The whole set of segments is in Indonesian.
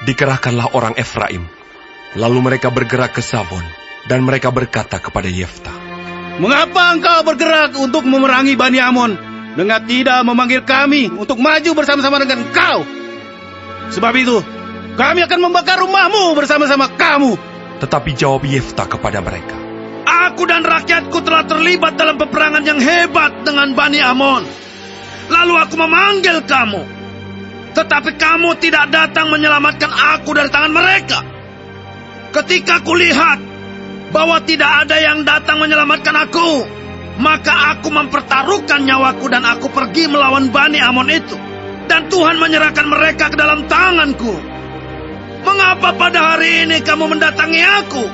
Dikerahkanlah orang Efraim. Lalu mereka bergerak ke Savon, dan mereka berkata kepada Yefta, "Mengapa engkau bergerak untuk memerangi Bani Amon dengan tidak memanggil kami untuk maju bersama-sama dengan engkau? Sebab itu, kami akan membakar rumahmu bersama-sama kamu." Tetapi jawab Yefta kepada mereka, "Aku dan rakyatku telah terlibat dalam peperangan yang hebat dengan Bani Amon. Lalu aku memanggil kamu, tetapi kamu tidak datang menyelamatkan aku dari tangan mereka. Ketika kulihat bahwa tidak ada yang datang menyelamatkan aku, maka aku mempertaruhkan nyawaku dan aku pergi melawan Bani Amon itu. Dan Tuhan menyerahkan mereka ke dalam tanganku. Mengapa pada hari ini kamu mendatangi aku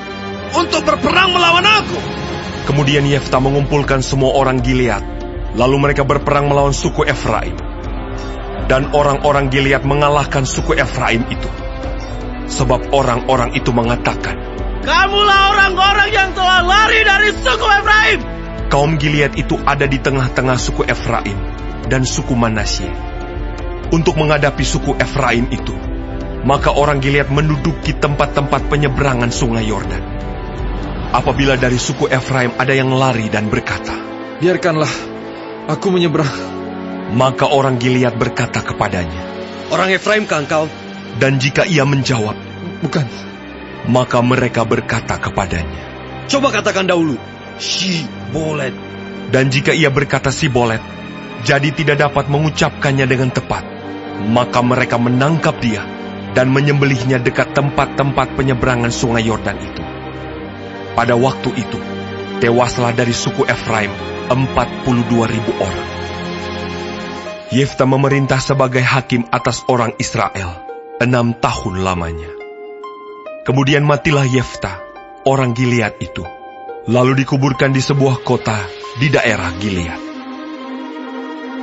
untuk berperang melawan aku?" Kemudian Yefta mengumpulkan semua orang Gilead, lalu mereka berperang melawan suku Efraim. Dan orang-orang Gilead mengalahkan suku Efraim itu. Sebab orang-orang itu mengatakan, "Kamulah orang-orang yang telah lari dari suku Efraim." Kaum Gilead itu ada di tengah-tengah suku Efraim dan suku Manasye. Untuk menghadapi suku Efraim itu, maka orang Gilead menduduki tempat-tempat penyeberangan sungai Yordan. Apabila dari suku Efraim ada yang lari dan berkata, "Biarkanlah aku menyeberang," maka orang Gilead berkata kepadanya, "Orang Efraimkah engkau?" Dan jika ia menjawab, "Bukan," maka mereka berkata kepadanya, "Coba katakan dahulu, Sibolet." Dan jika ia berkata Sibolet, jadi tidak dapat mengucapkannya dengan tepat, maka mereka menangkap dia dan menyembelihnya dekat tempat-tempat penyeberangan sungai Yordan itu. Pada waktu itu, tewaslah dari suku Efraim 42.000 orang. Yefta memerintah sebagai hakim atas orang Israel 6 tahun lamanya. Kemudian matilah Yefta, orang Gilead itu, lalu dikuburkan di sebuah kota di daerah Gilead.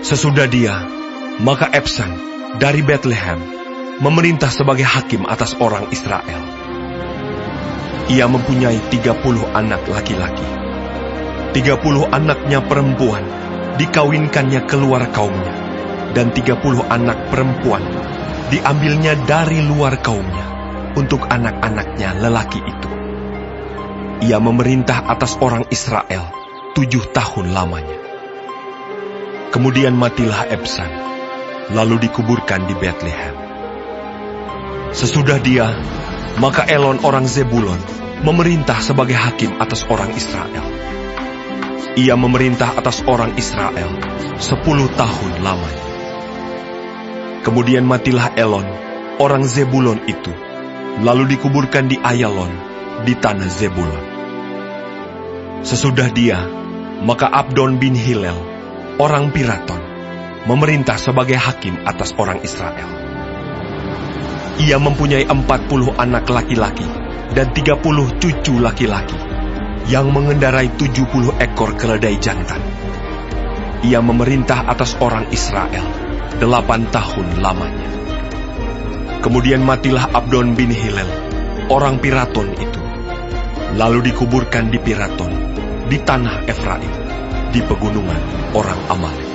Sesudah dia, maka Ebsan dari Bethlehem memerintah sebagai hakim atas orang Israel. Ia mempunyai 30 anak laki-laki. 30 anaknya perempuan dikawinkannya keluar kaumnya, dan 30 anak perempuan diambilnya dari luar kaumnya untuk anak-anaknya lelaki itu. Ia memerintah atas orang Israel 7 tahun lamanya. Kemudian matilah Ebsan, lalu dikuburkan di Bethlehem. Sesudah dia, maka Elon orang Zebulon memerintah sebagai hakim atas orang Israel. Ia memerintah atas orang Israel 10 tahun lamanya. Kemudian matilah Elon, orang Zebulon itu, lalu dikuburkan di Ayalon, di tanah Zebulon. Sesudah dia, maka Abdon bin Hillel, orang Piraton, memerintah sebagai hakim atas orang Israel. Ia mempunyai 40 anak laki-laki dan 30 cucu laki-laki, yang mengendarai 70 ekor keledai jantan. Ia memerintah atas orang Israel 8 tahun lamanya. Kemudian matilah Abdon bin Hillel, orang Piraton itu, lalu dikuburkan di Piraton, di tanah Efraim, di pegunungan orang Amalek.